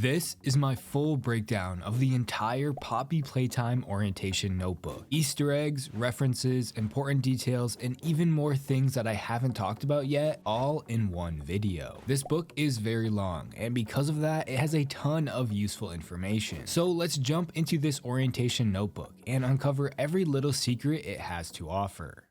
This is my full breakdown of the entire Poppy Playtime orientation notebook. Easter eggs, references, important details, and even more things that I haven't talked about yet, all in one video. This book is very long, and because of that, it has a ton of useful information. So let's jump into this orientation notebook and uncover every little secret it has to offer.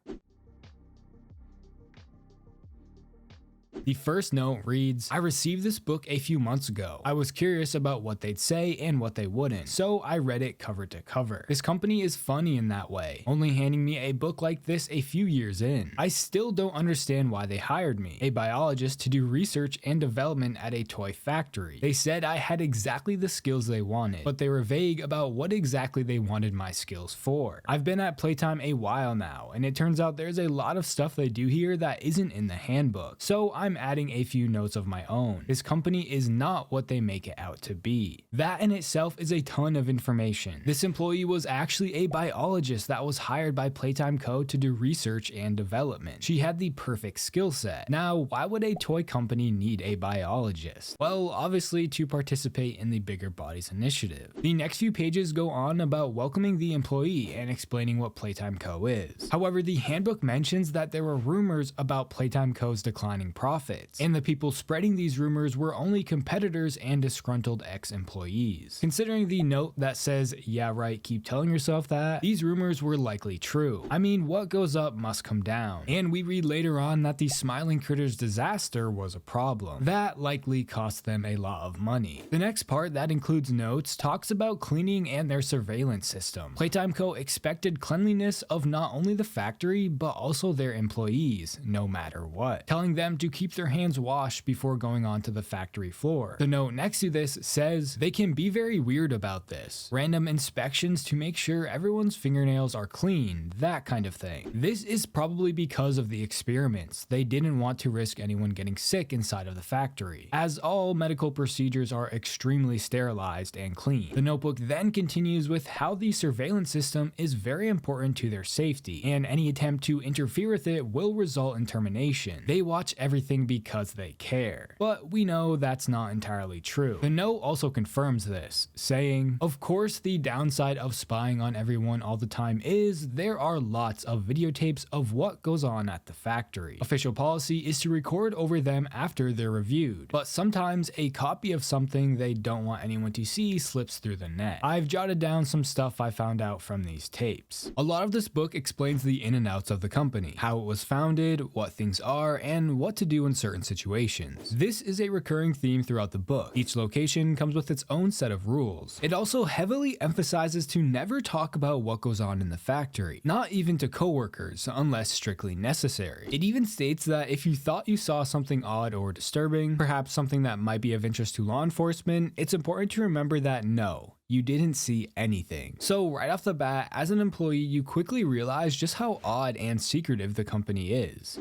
The first note reads, I received this book a few months ago. I was curious about what they'd say and what they wouldn't, so I read it cover to cover. This company is funny in that way, only handing me a book like this a few years in. I still don't understand why they hired me, a biologist, to do research and development at a toy factory. They said I had exactly the skills they wanted, but they were vague about what exactly they wanted my skills for. I've been at Playtime a while now, and it turns out there's a lot of stuff they do here that isn't in the handbook, so I'm adding a few notes of my own. This company is not what they make it out to be. That in itself is a ton of information. This employee was actually a biologist that was hired by Playtime Co. to do research and development. She had the perfect skill set. Now, why would a toy company need a biologist? Well, obviously to participate in the Bigger Bodies initiative. The next few pages go on about welcoming the employee and explaining what Playtime Co. is. However, the handbook mentions that there were rumors about Playtime Co.'s declining profits, and the people spreading these rumors were only competitors and disgruntled ex-employees. Considering the note that says, yeah right, keep telling yourself that, these rumors were likely true. I mean, what goes up must come down. And we read later on that the Smiling Critters disaster was a problem. That likely cost them a lot of money. The next part, that includes notes, talks about cleaning and their surveillance system. Playtime Co. expected cleanliness of not only the factory, but also their employees, no matter what, telling them to keep their hands washed before going onto the factory floor. The note next to this says they can be very weird about this. Random inspections to make sure everyone's fingernails are clean, that kind of thing. This is probably because of the experiments. They didn't want to risk anyone getting sick inside of the factory, as all medical procedures are extremely sterilized and clean. The notebook then continues with how the surveillance system is very important to their safety, and any attempt to interfere with it will result in termination. They watch everything because they care. But we know that's not entirely true. The note also confirms this, saying, of course the downside of spying on everyone all the time is there are lots of videotapes of what goes on at the factory. Official policy is to record over them after they're reviewed, but sometimes a copy of something they don't want anyone to see slips through the net. I've jotted down some stuff I found out from these tapes. A lot of this book explains the in and outs of the company, how it was founded, what things are, and what to do in certain situations. This is a recurring theme throughout the book. Each location comes with its own set of rules. It also heavily emphasizes to never talk about what goes on in the factory, not even to coworkers, unless strictly necessary. It even states that if you thought you saw something odd or disturbing, perhaps something that might be of interest to law enforcement, it's important to remember that no, you didn't see anything. So right off the bat, as an employee, you quickly realize just how odd and secretive the company is.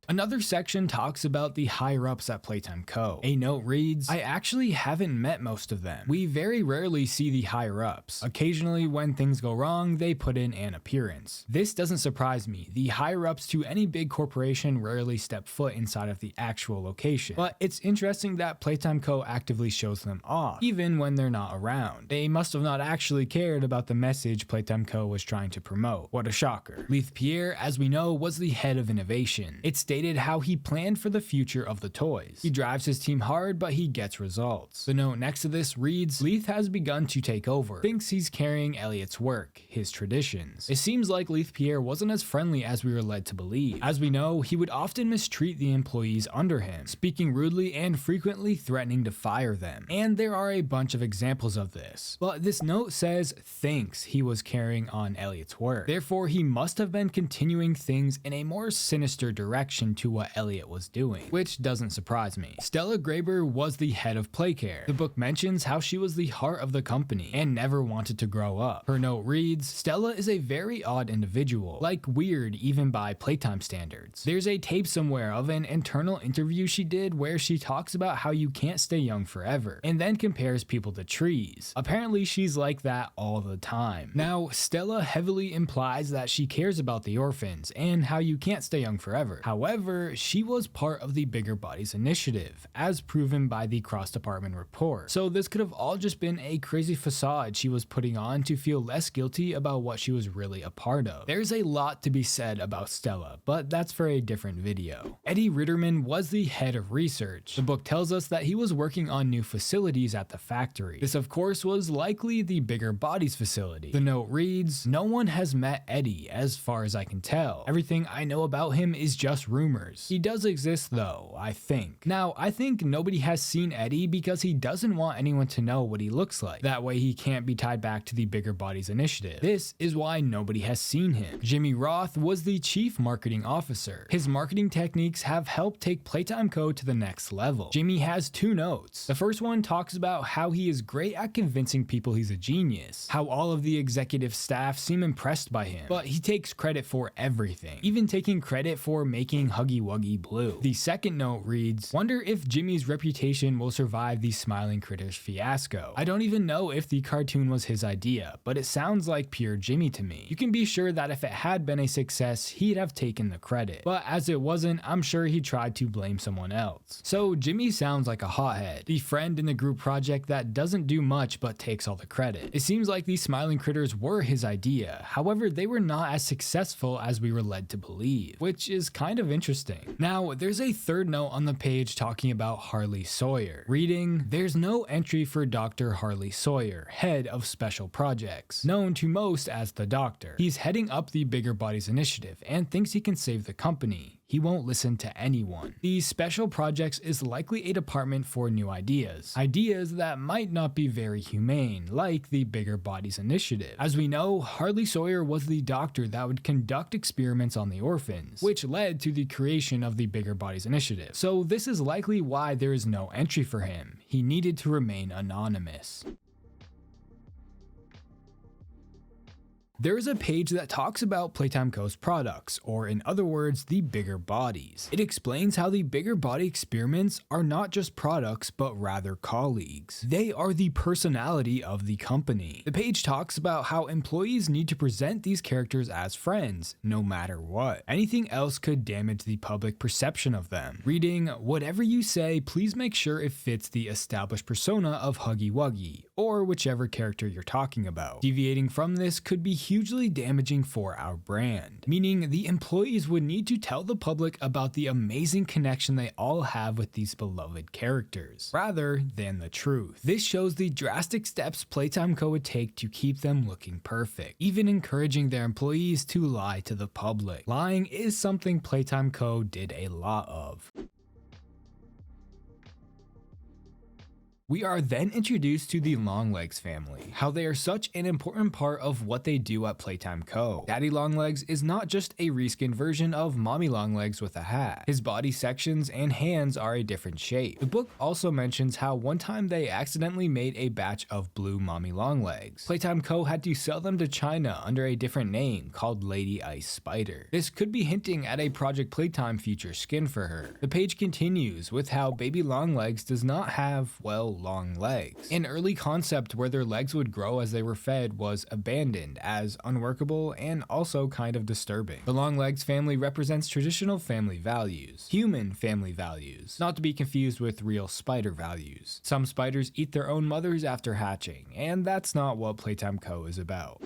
Another section talks about the higher-ups at Playtime Co. A note reads, I actually haven't met most of them. We very rarely see the higher-ups. Occasionally when things go wrong, they put in an appearance. This doesn't surprise me. The higher-ups to any big corporation rarely step foot inside of the actual location. But it's interesting that Playtime Co. actively shows them off, even when they're not around. They must have not actually cared about the message Playtime Co. was trying to promote. What a shocker. Leith Pierre, as we know, was the head of innovation. It stated how he planned for the future of the toys. He drives his team hard, but he gets results. The note next to this reads, Leith has begun to take over, thinks he's carrying Elliot's work, his traditions. It seems like Leith Pierre wasn't as friendly as we were led to believe. As we know, he would often mistreat the employees under him, speaking rudely and frequently threatening to fire them. And there are a bunch of examples of this. But this note says thinks he was carrying on Elliot's work. Therefore, he must have been continuing things in a more sinister direction to what Elliot was doing, which doesn't surprise me. Stella Graber was the head of Playcare. The book mentions how she was the heart of the company and never wanted to grow up. Her note reads, Stella is a very odd individual, like weird even by Playtime standards. There's a tape somewhere of an internal interview she did where she talks about how you can't stay young forever, and then compares people to trees. Apparently she's like that all the time. Now, Stella heavily implies that she cares about the orphans and how you can't stay young forever. However, However, she was part of the Bigger Bodies initiative, as proven by the cross-department report. So this could have all just been a crazy facade she was putting on to feel less guilty about what she was really a part of. There's a lot to be said about Stella, but that's for a different video. Eddie Ritterman was the head of research. The book tells us that he was working on new facilities at the factory. This of course was likely the Bigger Bodies facility. The note reads, "No one has met Eddie as far as I can tell. Everything I know about him is just rumors. He does exist though, I think." Now, I think nobody has seen Eddie because he doesn't want anyone to know what he looks like. That way he can't be tied back to the Bigger Bodies initiative. This is why nobody has seen him. Jimmy Roth was the chief marketing officer. His marketing techniques have helped take Playtime Co. to the next level. Jimmy has two notes. The first one talks about how he is great at convincing people he's a genius, how all of the executive staff seem impressed by him, but he takes credit for everything, even taking credit for making Huggy Wuggy blue. The second note reads, "Wonder if Jimmy's reputation will survive the Smiling Critters fiasco. I don't even know if the cartoon was his idea, but it sounds like pure Jimmy to me. You can be sure that if it had been a success, he'd have taken the credit. But as it wasn't, I'm sure he tried to blame someone else." So Jimmy sounds like a hothead, the friend in the group project that doesn't do much but takes all the credit. It seems like these Smiling Critters were his idea, however they were not as successful as we were led to believe, which is kind of interesting. Now there's a third note on the page talking about Harley Sawyer. Reading, "There's no entry for Dr. Harley Sawyer, head of special projects, known to most as the Doctor. He's heading up the Bigger Bodies initiative and thinks he can save the company. He won't listen to anyone. The special projects is likely a department for new ideas. Ideas that might not be very humane, like the Bigger Bodies initiative. As we know, Harley Sawyer was the doctor that would conduct experiments on the orphans, which led to the creation of the Bigger Bodies initiative. So this is likely why there is no entry for him. He needed to remain anonymous." There is a page that talks about Playtime Co.'s products, or in other words, the Bigger Bodies. It explains how the Bigger Body experiments are not just products, but rather colleagues. They are the personality of the company. The page talks about how employees need to present these characters as friends, no matter what. Anything else could damage the public perception of them. Reading, "Whatever you say, please make sure it fits the established persona of Huggy Wuggy, or whichever character you're talking about. Deviating from this could be hugely damaging for our brand," meaning the employees would need to tell the public about the amazing connection they all have with these beloved characters, rather than the truth. This shows the drastic steps Playtime Co. would take to keep them looking perfect, even encouraging their employees to lie to the public. Lying is something Playtime Co. did a lot of. We are then introduced to the Longlegs family, how they are such an important part of what they do at Playtime Co. Daddy Longlegs is not just a reskinned version of Mommy Longlegs with a hat. His body sections and hands are a different shape. The book also mentions how one time they accidentally made a batch of blue Mommy Longlegs. Playtime Co. had to sell them to China under a different name called Lady Ice Spider. This could be hinting at a Project Playtime future skin for her. The page continues with how baby Longlegs does not have, well, long legs. An early concept where their legs would grow as they were fed was abandoned as unworkable and also kind of disturbing. The Longlegs family represents traditional family values, human family values, not to be confused with real spider values. Some spiders eat their own mothers after hatching, and that's not what Playtime Co. is about.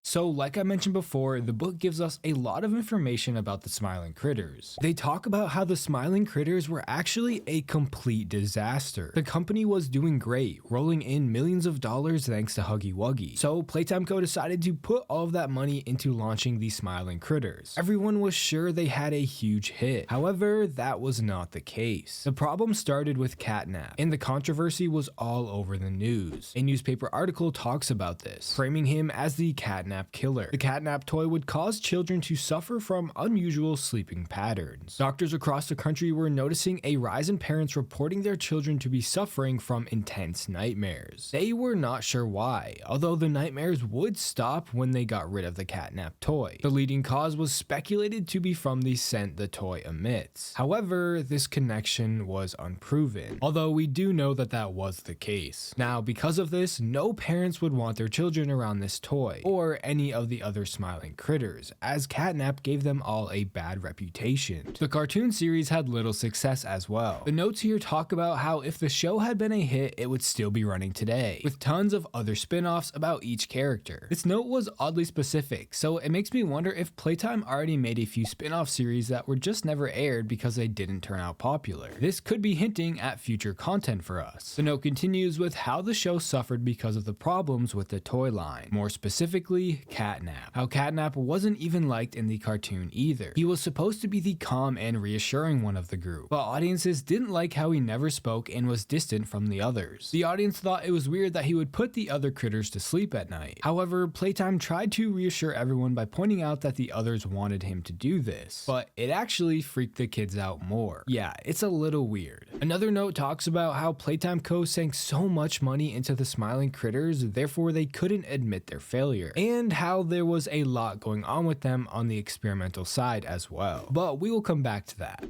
So like I mentioned before, the book gives us a lot of information about the Smiling Critters. They talk about how the Smiling Critters were actually a complete disaster. The company was doing great, rolling in millions of dollars thanks to Huggy Wuggy. So Playtime Co. decided to put all of that money into launching the Smiling Critters. Everyone was sure they had a huge hit. However, that was not the case. The problem started with Catnap, and the controversy was all over the news. A newspaper article talks about this, framing him as the Catnap killer. The Catnap toy would cause children to suffer from unusual sleeping patterns. Doctors across the country were noticing a rise in parents reporting their children to be suffering from intense nightmares. They were not sure why, although the nightmares would stop when they got rid of the Catnap toy. The leading cause was speculated to be from the scent the toy emits. However, this connection was unproven, although we do know that that was the case. Now, because of this, no parents would want their children around this toy, or any of the other smiling critters, as catnap gave them all a bad reputation. The cartoon series had little success as well. The notes here talk about how if the show had been a hit, it would still be running today, with tons of other spin-offs about each character. This note was oddly specific, so it makes me wonder if Playtime already made a few spin-off series that were just never aired because they didn't turn out popular. This could be hinting at future content for us. The note continues with how the show suffered because of the problems with the toy line, more specifically catnap. How catnap wasn't even liked in the cartoon either. He was supposed to be the calm and reassuring one of the group, but audiences didn't like how he never spoke and was distant from the others. The audience thought it was weird that he would put the other critters to sleep at night. However, Playtime tried to reassure everyone by pointing out that the others wanted him to do this, but it actually freaked the kids out more. Yeah, it's a little weird. Another note talks about how Playtime Co. sank so much money into the smiling critters, therefore they couldn't admit their failure, and how there was a lot going on with them on the experimental side as well. But we will come back to that.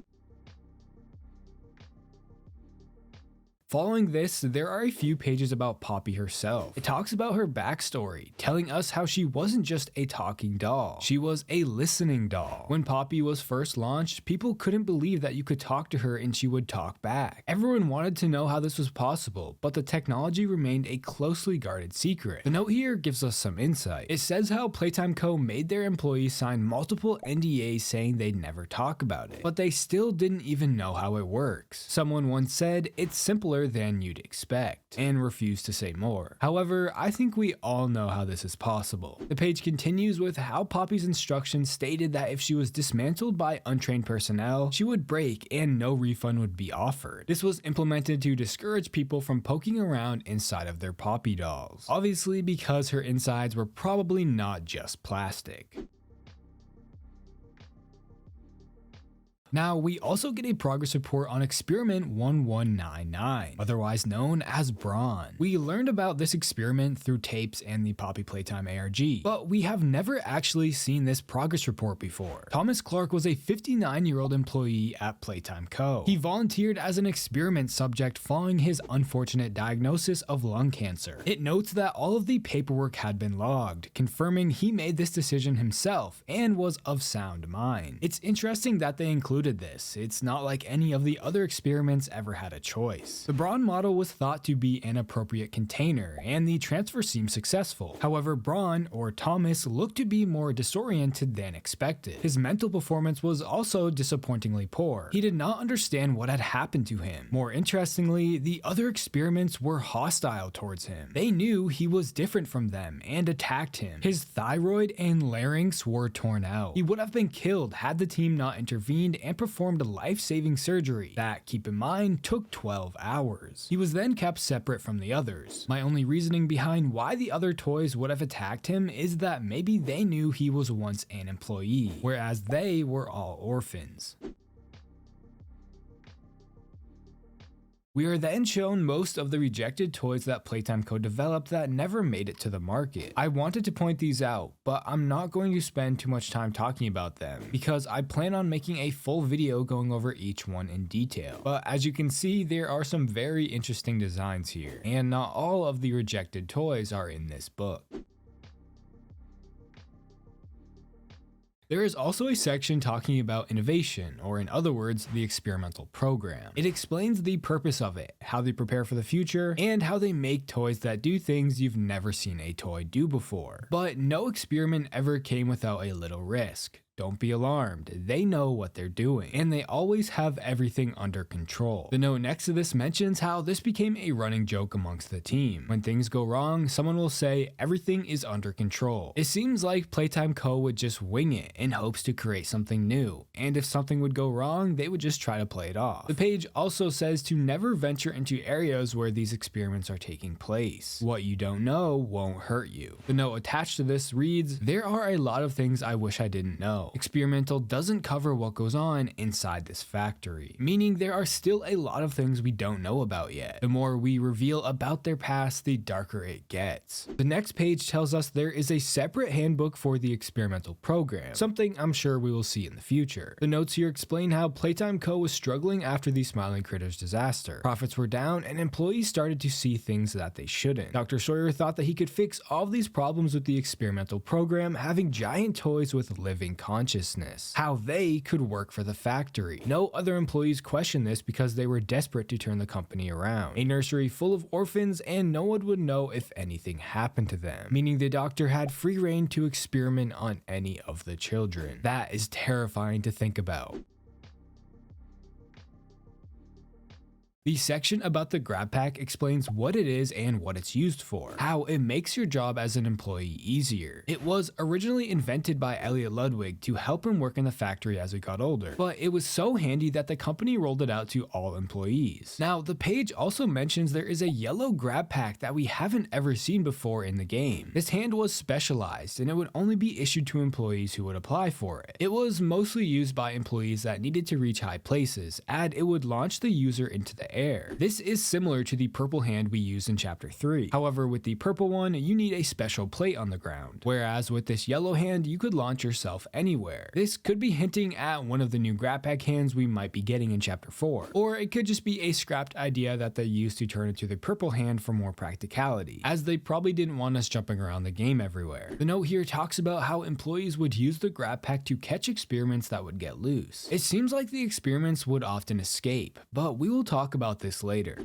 Following this, there are a few pages about Poppy herself. It talks about her backstory, telling us how she wasn't just a talking doll, she was a listening doll. When Poppy was first launched, people couldn't believe that you could talk to her and she would talk back. Everyone wanted to know how this was possible, but the technology remained a closely guarded secret. The note here gives us some insight. It says how Playtime Co. made their employees sign multiple NDAs saying they'd never talk about it, but they still didn't even know how it works. Someone once said, "It's simpler than you'd expect," and refused to say more. However, I think we all know how this is possible. The page continues with how Poppy's instructions stated that if she was dismantled by untrained personnel, she would break and no refund would be offered. This was implemented to discourage people from poking around inside of their Poppy dolls, obviously because her insides were probably not just plastic. Now, we also get a progress report on experiment 1199, otherwise known as Brawn. We learned about this experiment through tapes and the Poppy Playtime ARG, but we have never actually seen this progress report before. Thomas Clark was a 59-year-old employee at Playtime Co. He volunteered as an experiment subject following his unfortunate diagnosis of lung cancer. It notes that all of the paperwork had been logged, confirming he made this decision himself and was of sound mind. It's interesting that they included this. It's not like any of the other experiments ever had a choice. The Brawn model was thought to be an appropriate container, and the transfer seemed successful. However, Brawn, or Thomas, looked to be more disoriented than expected. His mental performance was also disappointingly poor. He did not understand what had happened to him. More interestingly, the other experiments were hostile towards him. They knew he was different from them and attacked him. His thyroid and larynx were torn out. He would have been killed had the team not intervened and performed life-saving surgery that, keep in mind, took 12 hours. He was then kept separate from the others. My only reasoning behind why the other toys would have attacked him is that maybe they knew he was once an employee, whereas they were all orphans. We are then shown most of the rejected toys that Playtime Co. developed that never made it to the market. I wanted to point these out, but I'm not going to spend too much time talking about them, because I plan on making a full video going over each one in detail. But as you can see, there are some very interesting designs here, and not all of the rejected toys are in this book. There is also a section talking about innovation, or in other words, the experimental program. It explains the purpose of it, how they prepare for the future, and how they make toys that do things you've never seen a toy do before. But no experiment ever came without a little risk. Don't be alarmed, they know what they're doing, and they always have everything under control. The note next to this mentions how this became a running joke amongst the team. When things go wrong, someone will say, "Everything is under control." It seems like Playtime Co. would just wing it in hopes to create something new, and if something would go wrong, they would just try to play it off. The page also says to never venture into areas where these experiments are taking place. What you don't know won't hurt you. The note attached to this reads, "There are a lot of things I wish I didn't know. know. Experimental doesn't cover what goes on inside this factory, meaning there are still a lot of things we don't know about yet. The more we reveal about their past, the darker it gets. The next page tells us there is a separate handbook for the experimental program, something I'm sure we will see in the future. The notes here explain how Playtime Co. was struggling after the Smiling Critters disaster. Profits were down and employees started to see things that they shouldn't. Dr. Sawyer thought that he could fix all of these problems with the experimental program having giant toys with living consciousness. How they could work for the factory. No other employees questioned this because they were desperate to turn the company around. A nursery full of orphans and no one would know if anything happened to them, meaning the doctor had free reign to experiment on any of the children. That is terrifying to think about. The section about the grab pack explains what it is and what it's used for, how it makes your job as an employee easier. It was originally invented by Elliot Ludwig to help him work in the factory as he got older, but it was so handy that the company rolled it out to all employees. Now, the page also mentions there is a yellow grab pack that we haven't ever seen before in the game. This hand was specialized and it would only be issued to employees who would apply for it. It was mostly used by employees that needed to reach high places, and it would launch the user into the air. This is similar to the purple hand we used in chapter 3. However, with the purple one, you need a special plate on the ground, whereas with this yellow hand, you could launch yourself anywhere. This could be hinting at one of the new grab pack hands we might be getting in chapter 4, or it could just be a scrapped idea that they used to turn into the purple hand for more practicality, as they probably didn't want us jumping around the game everywhere. The note here talks about how employees would use the grab pack to catch experiments that would get loose. It seems like the experiments would often escape, but we will talk about this later.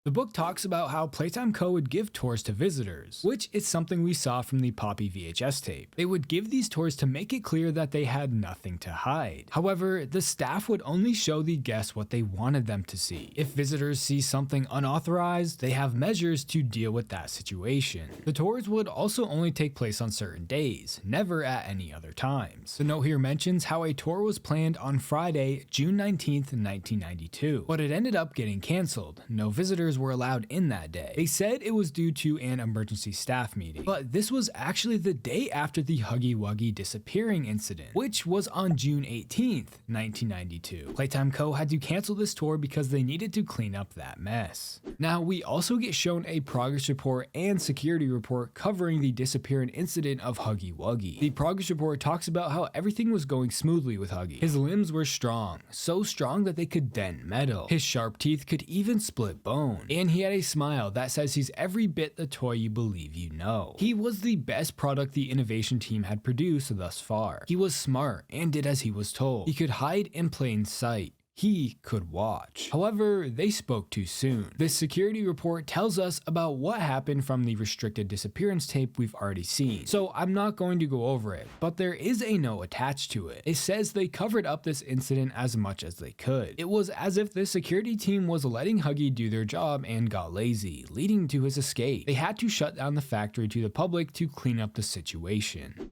The book talks about how Playtime Co. would give tours to visitors, which is something we saw from the Poppy VHS tape. They would give these tours to make it clear that they had nothing to hide. However, the staff would only show the guests what they wanted them to see. If visitors see something unauthorized, they have measures to deal with that situation. The tours would also only take place on certain days, never at any other times. The note here mentions how a tour was planned on Friday, June 19th, 1992, but it ended up getting cancelled. No visitors were allowed in that day. They said it was due to an emergency staff meeting, but this was actually the day after the Huggy Wuggy disappearing incident, which was on June 18th, 1992. Playtime Co. had to cancel this tour because they needed to clean up that mess. Now, we also get shown a progress report and security report covering the disappearance incident of Huggy Wuggy. The progress report talks about how everything was going smoothly with Huggy. His limbs were strong, so strong that they could dent metal. His sharp teeth could even split bone. And he had a smile that says he's every bit the toy you believe you know. He was the best product the innovation team had produced thus far. He was smart and did as he was told. He could hide in plain sight. He could watch. However, they spoke too soon. This security report tells us about what happened from the restricted disappearance tape we've already seen, so I'm not going to go over it, but there is a note attached to it. It says they covered up this incident as much as they could. It was as if the security team was letting Huggy do their job and got lazy, leading to his escape. They had to shut down the factory to the public to clean up the situation.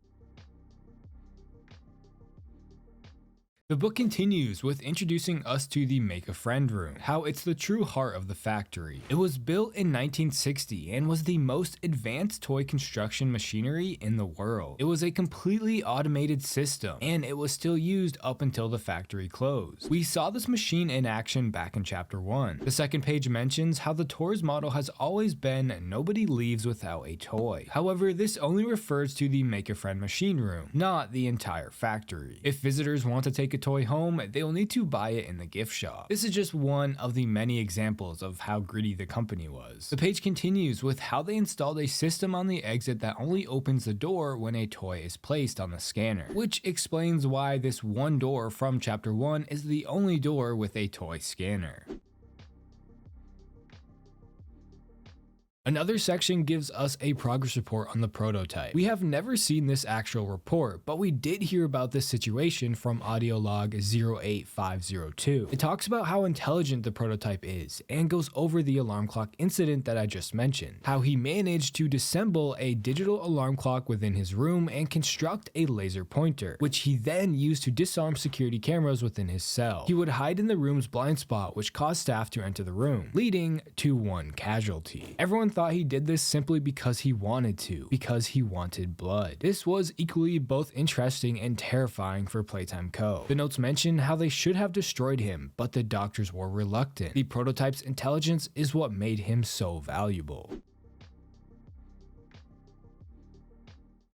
The book continues with introducing us to the Make-A-Friend room, how it's the true heart of the factory. It was built in 1960 and was the most advanced toy construction machinery in the world. It was a completely automated system, and it was still used up until the factory closed. We saw this machine in action back in chapter 1. The second page mentions how the toy's motto has always been nobody leaves without a toy. However, this only refers to the Make-A-Friend machine room, not the entire factory. If visitors want to take a toy home, they'll need to buy it in the gift shop. This is just one of the many examples of how greedy the company was. The page continues with how they installed a system on the exit that only opens the door when a toy is placed on the scanner, which explains why this one door from chapter 1 is the only door with a toy scanner. Another section gives us a progress report on the prototype. We have never seen this actual report, but we did hear about this situation from audio log 08502. It talks about how intelligent the prototype is and goes over the alarm clock incident that I just mentioned, how he managed to disassemble a digital alarm clock within his room and construct a laser pointer, which he then used to disarm security cameras within his cell. He would hide in the room's blind spot, which caused staff to enter the room, leading to one casualty. Everyone thought he did this simply because he wanted to, because he wanted blood. This was equally both interesting and terrifying for Playtime Co. The notes mention how they should have destroyed him, but the doctors were reluctant. The prototype's intelligence is what made him so valuable.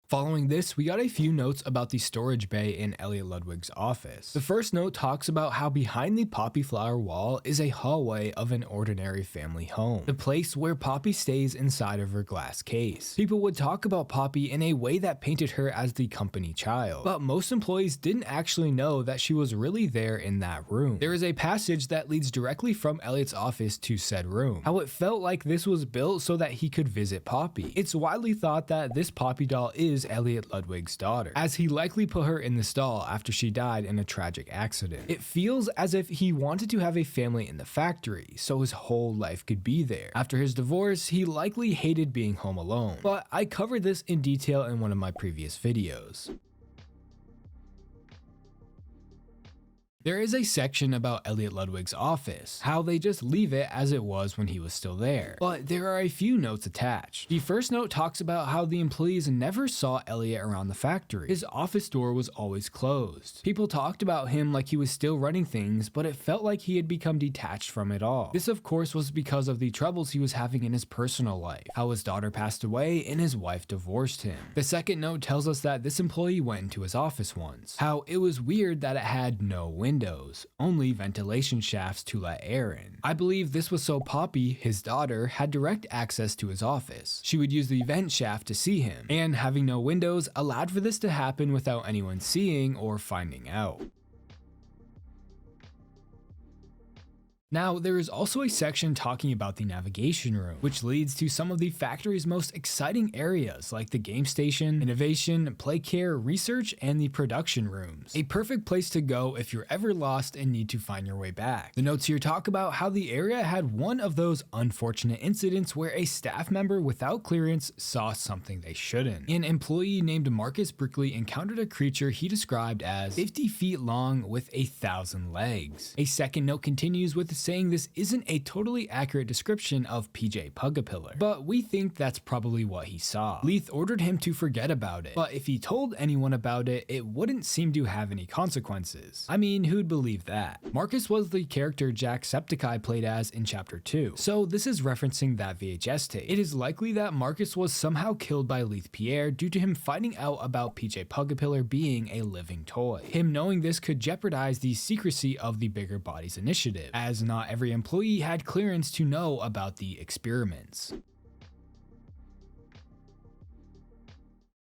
Following this, we got a few notes about the storage bay in Elliot Ludwig's office. The first note talks about how behind the poppy flower wall is a hallway of an ordinary family home, the place where Poppy stays inside of her glass case. People would talk about Poppy in a way that painted her as the company child, but most employees didn't actually know that she was really there in that room. There is a passage that leads directly from Elliot's office to said room, how it felt like this was built so that he could visit Poppy. It's widely thought that this Poppy doll is Elliot Ludwig's daughter, as he likely put her in the stall after she died in a tragic accident. It feels as if he wanted to have a family in the factory, so his whole life could be there. After his divorce, he likely hated being home alone, but I covered this in detail in one of my previous videos. There is a section about Elliot Ludwig's office, how they just leave it as it was when he was still there, but there are a few notes attached. The first note talks about how the employees never saw Elliot around the factory. His office door was always closed. People talked about him like he was still running things, but it felt like he had become detached from it all. This of course was because of the troubles he was having in his personal life, how his daughter passed away and his wife divorced him. The second note tells us that this employee went into his office once, how it was weird that it had no windows, only ventilation shafts to let air in. I believe this was so Poppy, his daughter, had direct access to his office. She would use the vent shaft to see him, and having no windows allowed for this to happen without anyone seeing or finding out. Now, there is also a section talking about the navigation room, which leads to some of the factory's most exciting areas like the game station, innovation, play care, research, and the production rooms. A perfect place to go if you're ever lost and need to find your way back. The notes here talk about how the area had one of those unfortunate incidents where a staff member without clearance saw something they shouldn't. An employee named Marcus Brickley encountered a creature he described as 50 feet long with 1,000 legs. A second note continues with saying this isn't a totally accurate description of PJ Pugapillar, but we think that's probably what he saw. Leith ordered him to forget about it, but if he told anyone about it, it wouldn't seem to have any consequences. I mean, who'd believe that? Marcus was the character Jacksepticeye played as in Chapter 2, so this is referencing that VHS tape. It is likely that Marcus was somehow killed by Leith Pierre due to him finding out about PJ Pugapillar being a living toy. Him knowing this could jeopardize the secrecy of the Bigger Bodies initiative, as not every employee had clearance to know about the experiments.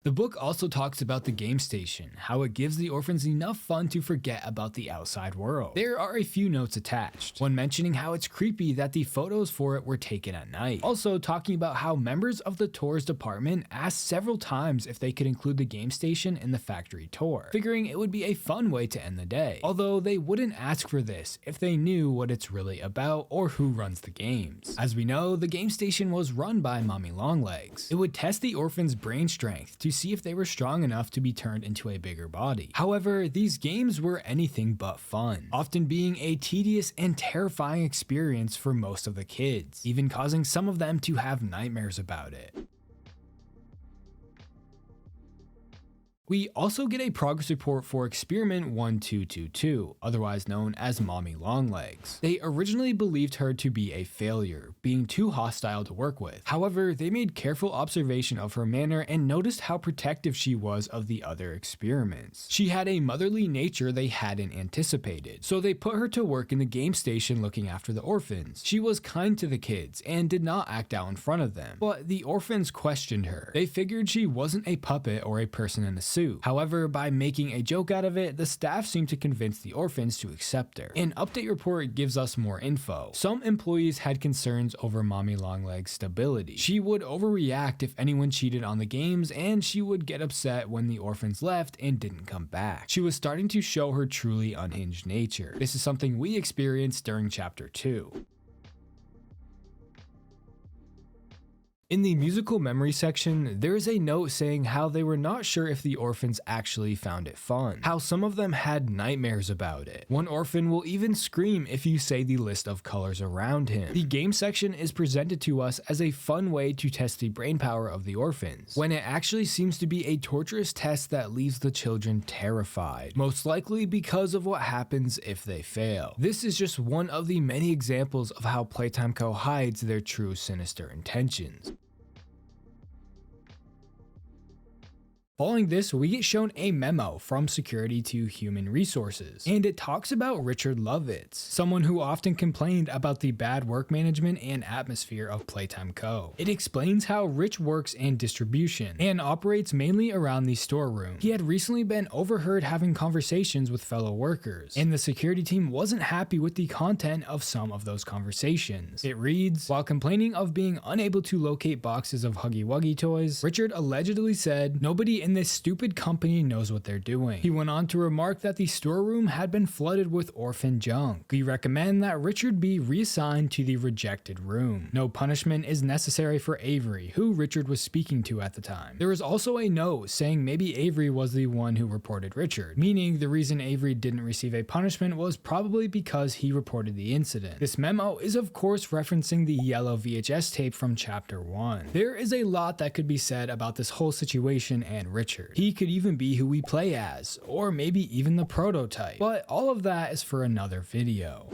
The book also talks about the game station, how it gives the orphans enough fun to forget about the outside world. There are a few notes attached, one mentioning how it's creepy that the photos for it were taken at night. Also talking about how members of the tours department asked several times if they could include the game station in the factory tour, figuring it would be a fun way to end the day, although they wouldn't ask for this if they knew what it's really about or who runs the games. As we know, the game station was run by Mommy Longlegs. It would test the orphans' brain strength to see if they were strong enough to be turned into a bigger body. However, these games were anything but fun, often being a tedious and terrifying experience for most of the kids, even causing some of them to have nightmares about it. We also get a progress report for Experiment 1222, otherwise known as Mommy Longlegs. They originally believed her to be a failure, being too hostile to work with. However, they made careful observation of her manner and noticed how protective she was of the other experiments. She had a motherly nature they hadn't anticipated, so they put her to work in the game station looking after the orphans. She was kind to the kids and did not act out in front of them, but the orphans questioned her. They figured she wasn't a puppet or a person in a suit. However, by making a joke out of it, the staff seemed to convince the orphans to accept her. An update report gives us more info. Some employees had concerns over Mommy Longlegs' stability. She would overreact if anyone cheated on the games, and she would get upset when the orphans left and didn't come back. She was starting to show her truly unhinged nature. This is something we experienced during Chapter 2. In the musical memory section, there is a note saying how they were not sure if the orphans actually found it fun, how some of them had nightmares about it. One orphan will even scream if you say the list of colors around him. The game section is presented to us as a fun way to test the brain power of the orphans, when it actually seems to be a torturous test that leaves the children terrified, most likely because of what happens if they fail. This is just one of the many examples of how Playtime Co. hides their true sinister intentions. Following this, we get shown a memo from security to human resources, and it talks about Richard Lovitz, someone who often complained about the bad work management and atmosphere of Playtime Co. It explains how Rich works in distribution and operates mainly around the storeroom. He had recently been overheard having conversations with fellow workers, and the security team wasn't happy with the content of some of those conversations. It reads, while complaining of being unable to locate boxes of Huggy Wuggy toys, Richard allegedly said, "Nobody in this stupid company knows what they're doing." He went on to remark that the storeroom had been flooded with orphan junk. We recommend that Richard be reassigned to the rejected room. No punishment is necessary for Avery, who Richard was speaking to at the time. There was also a note saying maybe Avery was the one who reported Richard, meaning the reason Avery didn't receive a punishment was probably because he reported the incident. This memo is of course referencing the yellow VHS tape from chapter 1. There is a lot that could be said about this whole situation and Richard. He could even be who we play as, or maybe even the prototype, but all of that is for another video.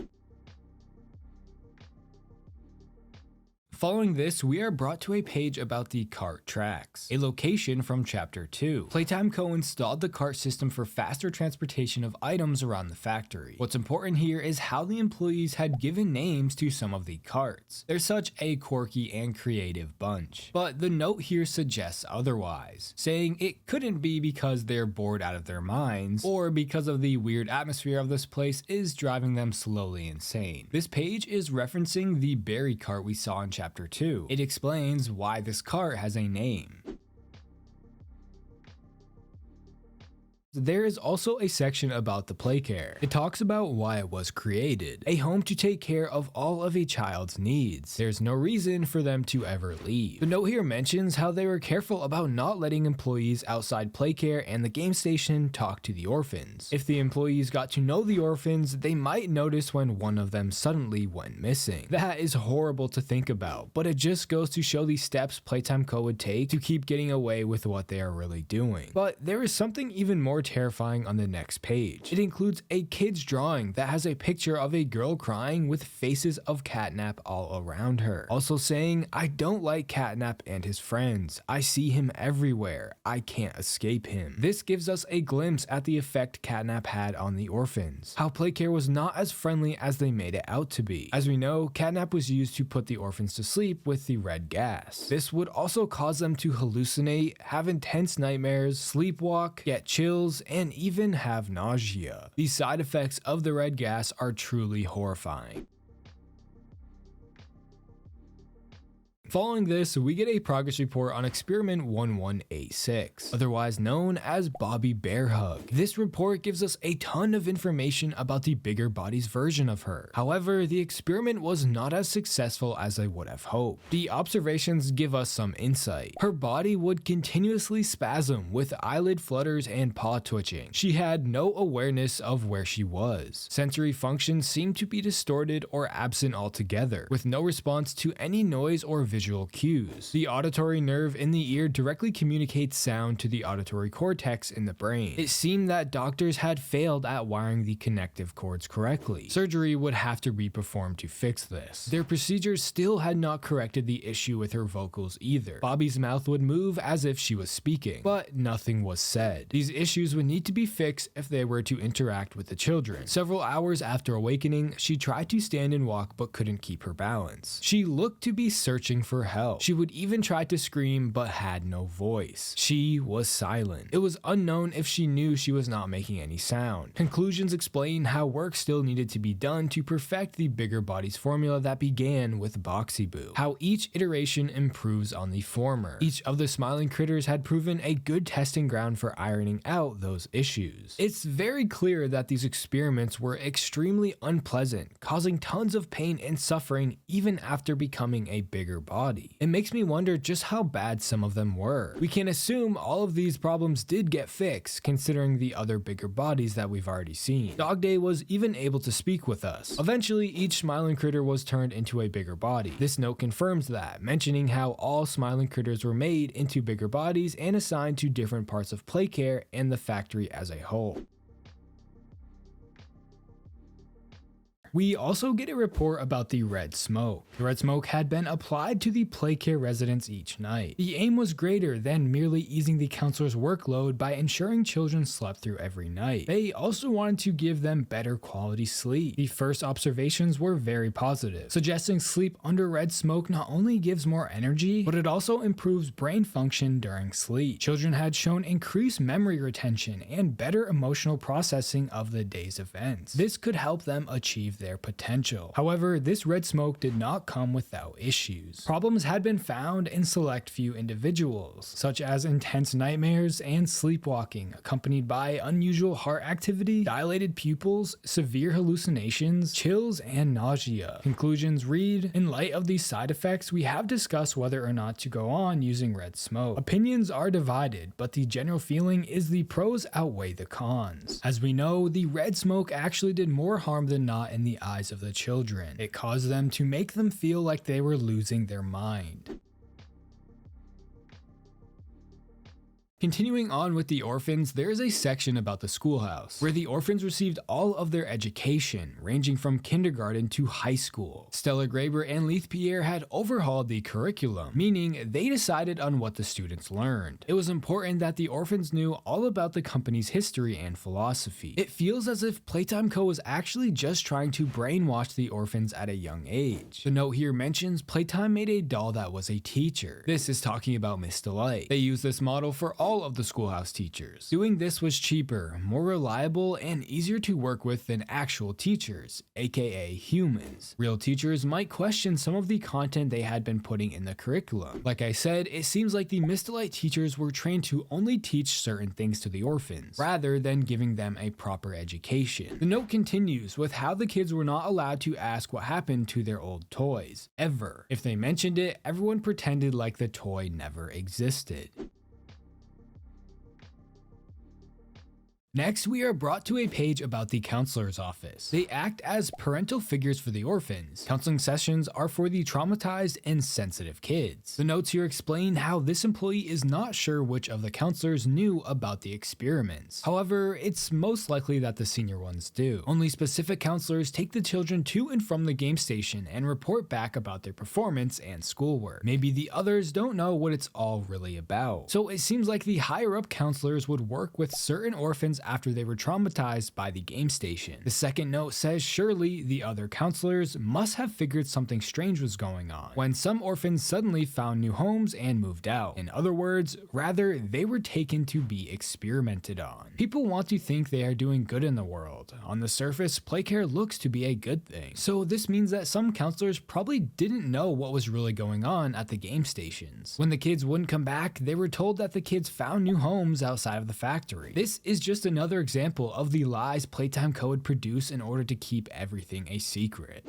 Following this, we are brought to a page about the cart tracks, a location from chapter 2. Playtime Co. installed the cart system for faster transportation of items around the factory. What's important here is how the employees had given names to some of the carts. They're such a quirky and creative bunch. But the note here suggests otherwise, saying it couldn't be because they're bored out of their minds, or because of the weird atmosphere of this place is driving them slowly insane. This page is referencing the berry cart we saw in chapter 2. It explains why this cart has a name. There is also a section about the playcare. It talks about why it was created, a home to take care of all of a child's needs. There's no reason for them to ever leave. The note here mentions how they were careful about not letting employees outside playcare and the game station talk to the orphans. If the employees got to know the orphans, they might notice when one of them suddenly went missing. That is horrible to think about, but it just goes to show the steps Playtime Co. would take to keep getting away with what they are really doing. But there is something even more terrifying on the next page. It includes a kid's drawing that has a picture of a girl crying with faces of Catnap all around her. Also saying, "I don't like Catnap and his friends. I see him everywhere. I can't escape him." This gives us a glimpse at the effect Catnap had on the orphans. How Playcare was not as friendly as they made it out to be. As we know, Catnap was used to put the orphans to sleep with the red gas. This would also cause them to hallucinate, have intense nightmares, sleepwalk, get chills, and even have nausea. The side effects of the red gas are truly horrifying. Following this, we get a progress report on experiment 1186, otherwise known as Bobby Bear Hug. This report gives us a ton of information about the bigger body's version of her. However, the experiment was not as successful as I would have hoped. The observations give us some insight. Her body would continuously spasm with eyelid flutters and paw twitching. She had no awareness of where she was. Sensory functions seemed to be distorted or absent altogether, with no response to any noise or visual cues. The auditory nerve in the ear directly communicates sound to the auditory cortex in the brain. It seemed that doctors had failed at wiring the connective cords correctly. Surgery would have to be performed to fix this. Their procedures still had not corrected the issue with her vocals either. Bobby's mouth would move as if she was speaking, but nothing was said. These issues would need to be fixed if they were to interact with the children. Several hours after awakening, she tried to stand and walk but couldn't keep her balance. She looked to be searching for help. She would even try to scream but had no voice. She was silent. It was unknown if she knew she was not making any sound. Conclusions explain how work still needed to be done to perfect the bigger body's formula that began with Boxy Boo. How each iteration improves on the former. Each of the smiling critters had proven a good testing ground for ironing out those issues. It's very clear that these experiments were extremely unpleasant, causing tons of pain and suffering even after becoming a bigger body. body. It makes me wonder just how bad some of them were. We can assume all of these problems did get fixed, considering the other bigger bodies that we've already seen. Dog Day was even able to speak with us. Eventually, each smiling critter was turned into a bigger body. This note confirms that, mentioning how all smiling critters were made into bigger bodies and assigned to different parts of Playcare and the factory as a whole. We also get a report about the red smoke. The red smoke had been applied to the Playcare residents each night. The aim was greater than merely easing the counselor's workload by ensuring children slept through every night. They also wanted to give them better quality sleep. The first observations were very positive, suggesting sleep under red smoke not only gives more energy, but it also improves brain function during sleep. Children had shown increased memory retention and better emotional processing of the day's events. This could help them achieve their potential. However, this red smoke did not come without issues. Problems had been found in select few individuals, such as intense nightmares and sleepwalking, accompanied by unusual heart activity, dilated pupils, severe hallucinations, chills, and nausea. Conclusions read, in light of these side effects, we have discussed whether or not to go on using red smoke. Opinions are divided, but the general feeling is the pros outweigh the cons. As we know, the red smoke actually did more harm than not in the eyes of the children. It caused them to make them feel like they were losing their mind. Continuing on with the orphans, there is a section about the schoolhouse, where the orphans received all of their education, ranging from kindergarten to high school. Stella Graber and Leith Pierre had overhauled the curriculum, meaning they decided on what the students learned. It was important that the orphans knew all about the company's history and philosophy. It feels as if Playtime Co. was actually just trying to brainwash the orphans at a young age. The note here mentions Playtime made a doll that was a teacher. This is talking about Miss Delight. They used this model for all of the schoolhouse teachers. Doing this was cheaper, more reliable, and easier to work with than actual teachers, aka humans. Real teachers might question some of the content they had been putting in the curriculum. Like I said, it seems like the Miss Delight teachers were trained to only teach certain things to the orphans, rather than giving them a proper education. The note continues with how the kids were not allowed to ask what happened to their old toys, ever. If they mentioned it, everyone pretended like the toy never existed. Next, we are brought to a page about the counselor's office. They act as parental figures for the orphans. Counseling sessions are for the traumatized and sensitive kids. The notes here explain how this employee is not sure which of the counselors knew about the experiments. However, it's most likely that the senior ones do. Only specific counselors take the children to and from the game station and report back about their performance and schoolwork. Maybe the others don't know what it's all really about. So it seems like the higher up counselors would work with certain orphans after they were traumatized by the game station. The second note says surely the other counselors must have figured something strange was going on when some orphans suddenly found new homes and moved out. In other words, rather they were taken to be experimented on. People want to think they are doing good in the world. On the surface, Playcare looks to be a good thing. So this means that some counselors probably didn't know what was really going on at the game stations. When the kids wouldn't come back, they were told that the kids found new homes outside of the factory. This is just another example of the lies Playtime Co. would produce in order to keep everything a secret.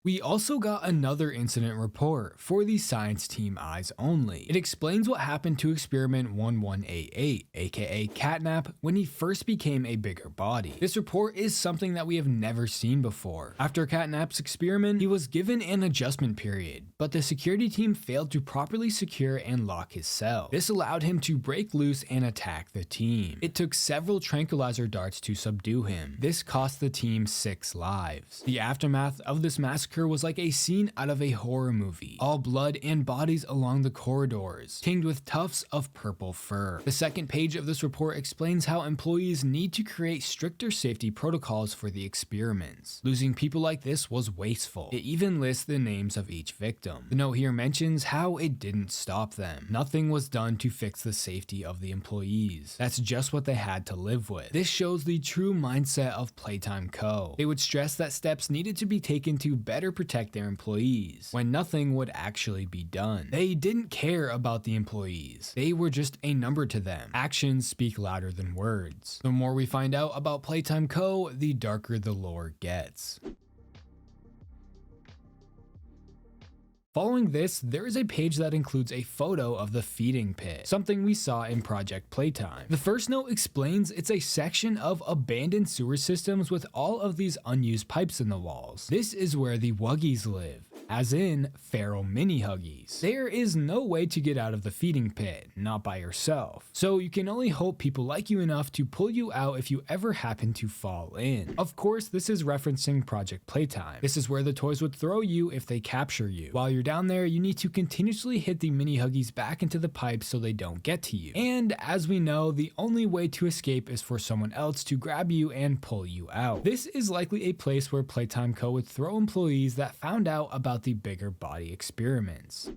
We also got another incident report for the science team eyes only. It explains what happened to experiment 1188, aka Catnap, when he first became a bigger body. This report is something that we have never seen before. After Catnap's experiment, he was given an adjustment period, but the security team failed to properly secure and lock his cell. This allowed him to break loose and attack the team. It took several tranquilizer darts to subdue him. This cost the team 6 lives. The aftermath of this massacre was like a scene out of a horror movie. All blood and bodies along the corridors, tinged with tufts of purple fur. The second page of this report explains how employees need to create stricter safety protocols for the experiments. Losing people like this was wasteful. It even lists the names of each victim. The note here mentions how it didn't stop them. Nothing was done to fix the safety of the employees. That's just what they had to live with. This shows the true mindset of Playtime Co. They would stress that steps needed to be taken to better protect their employees, when nothing would actually be done. They didn't care about the employees. They were just a number to them. Actions speak louder than words. The more we find out about Playtime Co., the darker the lore gets. Following this, there is a page that includes a photo of the feeding pit, something we saw in Project Playtime. The first note explains it's a section of abandoned sewer systems with all of these unused pipes in the walls. This is where the Wuggies live, as in feral mini Huggies. There is no way to get out of the feeding pit, not by yourself. So you can only hope people like you enough to pull you out if you ever happen to fall in. Of course, this is referencing Project Playtime. This is where the toys would throw you if they capture you. While you're down there, you need to continuously hit the mini Huggies back into the pipes so they don't get to you. And as we know, the only way to escape is for someone else to grab you and pull you out. This is likely a place where Playtime Co. would throw employees that found out about the bigger body experiments.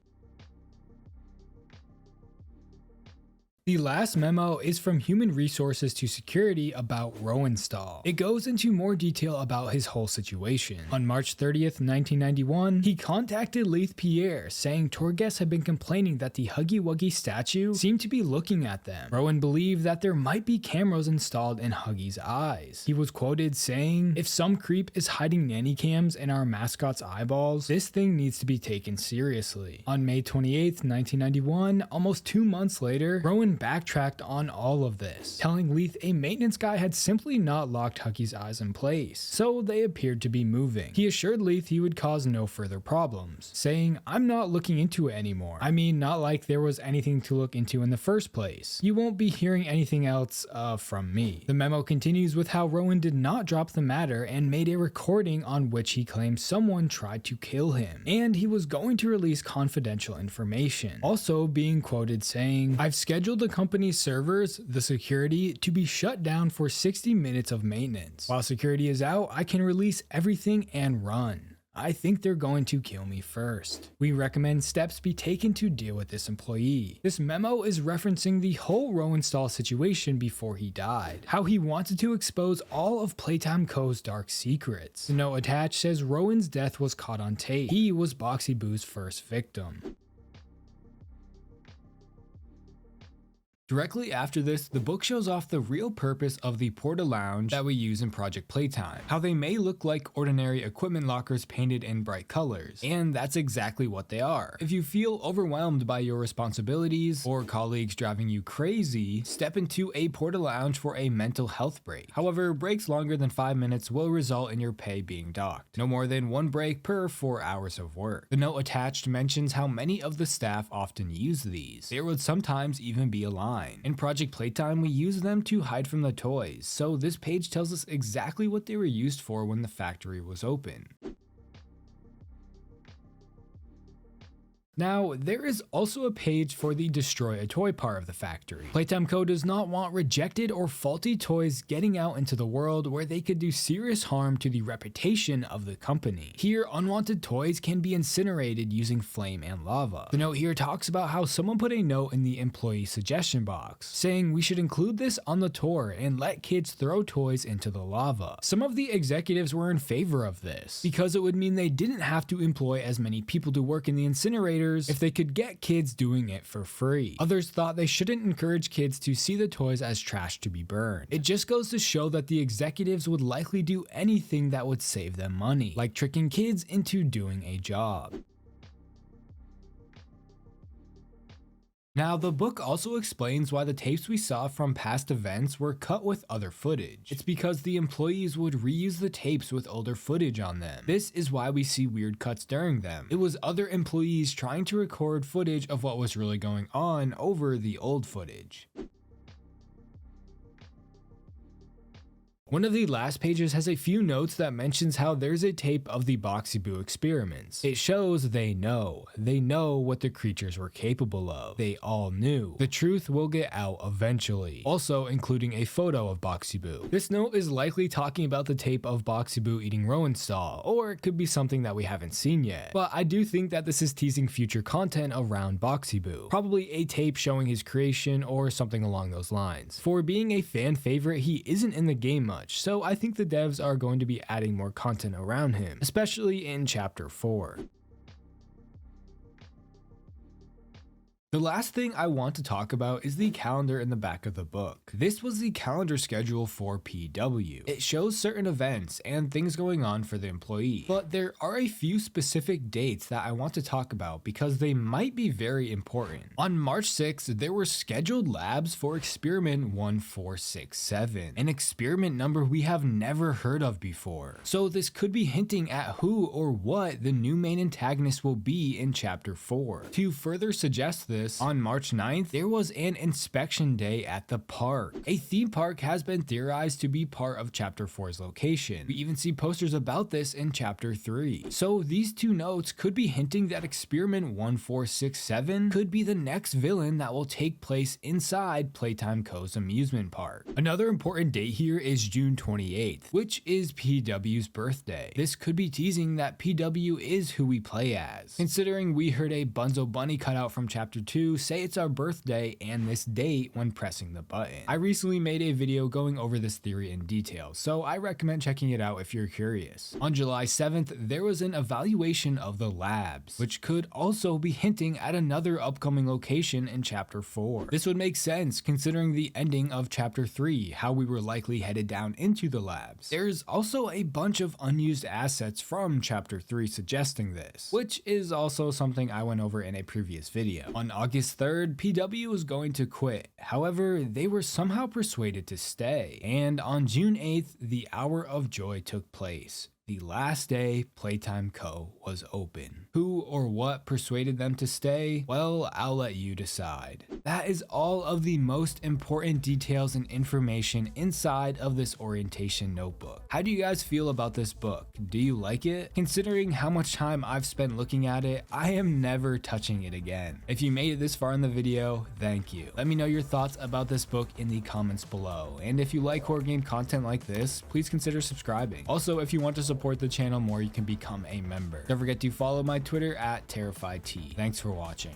The last memo is from Human Resources to Security about Rowenstahl. It goes into more detail about his whole situation. On March 30th, 1991, he contacted Leith Pierre, saying tour guests had been complaining that the Huggy Wuggy statue seemed to be looking at them. Rowan believed that there might be cameras installed in Huggy's eyes. He was quoted saying, "If some creep is hiding nanny cams in our mascot's eyeballs, this thing needs to be taken seriously." On May 28th, 1991, almost 2 months later, Rowan backtracked on all of this, telling Leith a maintenance guy had simply not locked Huggy's eyes in place, so they appeared to be moving. He assured Leith he would cause no further problems, saying, "I'm not looking into it anymore. I mean, not like there was anything to look into in the first place. You won't be hearing anything else, from me." The memo continues with how Rowan did not drop the matter and made a recording on which he claimed someone tried to kill him, and he was going to release confidential information. Also being quoted saying, "I've scheduled the company's servers, the security, to be shut down for 60 minutes of maintenance. While security is out, I can release everything and run. I think they're going to kill me first. We recommend steps be taken to deal with this employee." This memo is referencing the whole Rowenstahl situation before he died, how he wanted to expose all of Playtime Co.'s dark secrets. The note attached says Rowan's death was caught on tape. He was Boxy Boo's first victim. Directly after this, the book shows off the real purpose of the porta-lounge that we use in Project Playtime, how they may look like ordinary equipment lockers painted in bright colors, and that's exactly what they are. If you feel overwhelmed by your responsibilities or colleagues driving you crazy, step into a porta-lounge for a mental health break. However, breaks longer than 5 minutes will result in your pay being docked. No more than 1 break per 4 hours of work. The note attached mentions how many of the staff often use these. There would sometimes even be a line. In Project Playtime, we use them to hide from the toys, so this page tells us exactly what they were used for when the factory was open. Now, there is also a page for the destroy a toy part of the factory. Playtime Co. does not want rejected or faulty toys getting out into the world where they could do serious harm to the reputation of the company. Here, unwanted toys can be incinerated using flame and lava. The note here talks about how someone put a note in the employee suggestion box, saying we should include this on the tour and let kids throw toys into the lava. Some of the executives were in favor of this, because it would mean they didn't have to employ as many people to work in the incinerator if they could get kids doing it for free. Others thought they shouldn't encourage kids to see the toys as trash to be burned. It just goes to show that the executives would likely do anything that would save them money, like tricking kids into doing a job. Now, the book also explains why the tapes we saw from past events were cut with other footage. It's because the employees would reuse the tapes with older footage on them. This is why we see weird cuts during them. It was other employees trying to record footage of what was really going on over the old footage. One of the last pages has a few notes that mentions how there's a tape of the Boxy Boo experiments. It shows they know what the creatures were capable of. They all knew. The truth will get out eventually. Also including a photo of Boxy Boo. This note is likely talking about the tape of Boxy Boo eating Rowenstahl, or it could be something that we haven't seen yet. But I do think that this is teasing future content around Boxy Boo. Probably a tape showing his creation or something along those lines. For being a fan favorite, he isn't in the game much, so I think the devs are going to be adding more content around him, especially in Chapter 4. The last thing I want to talk about is the calendar in the back of the book. This was the calendar schedule for PW. It shows certain events and things going on for the employee, but there are a few specific dates that I want to talk about because they might be very important. On March 6th, there were scheduled labs for experiment 1467, an experiment number we have never heard of before. So this could be hinting at who or what the new main antagonist will be in chapter 4. To further suggest this, on March 9th, there was an inspection day at the park. A theme park has been theorized to be part of chapter 4's location. We even see posters about this in chapter 3. So these two notes could be hinting that experiment 1467 could be the next villain that will take place inside Playtime Co.'s amusement park. Another important date here is June 28th, which is PW's birthday. This could be teasing that PW is who we play as, considering we heard a Bunzo Bunny cutout from chapter 2 say it's our birthday and this date when pressing the button. I recently made a video going over this theory in detail, so I recommend checking it out if you're curious. On July 7th, there was an evaluation of the labs, which could also be hinting at another upcoming location in chapter 4. This would make sense considering the ending of chapter 3, how we were likely headed down into the labs. There's also a bunch of unused assets from chapter 3 suggesting this, which is also something I went over in a previous video. On August 3rd, PW was going to quit. However, they were somehow persuaded to stay. And on June 8th, the Hour of Joy took place. The last day Playtime Co. was open. Who or what persuaded them to stay? Well, I'll let you decide. That is all of the most important details and information inside of this orientation notebook. How do you guys feel about this book? Do you like it? Considering how much time I've spent looking at it, I am never touching it again. If you made it this far in the video, thank you. Let me know your thoughts about this book in the comments below. And if you like horror game content like this, please consider subscribing. Also, if you want to support the channel more, you can become a member. Don't forget to follow my Twitter at TerrifiedT. Thanks for watching.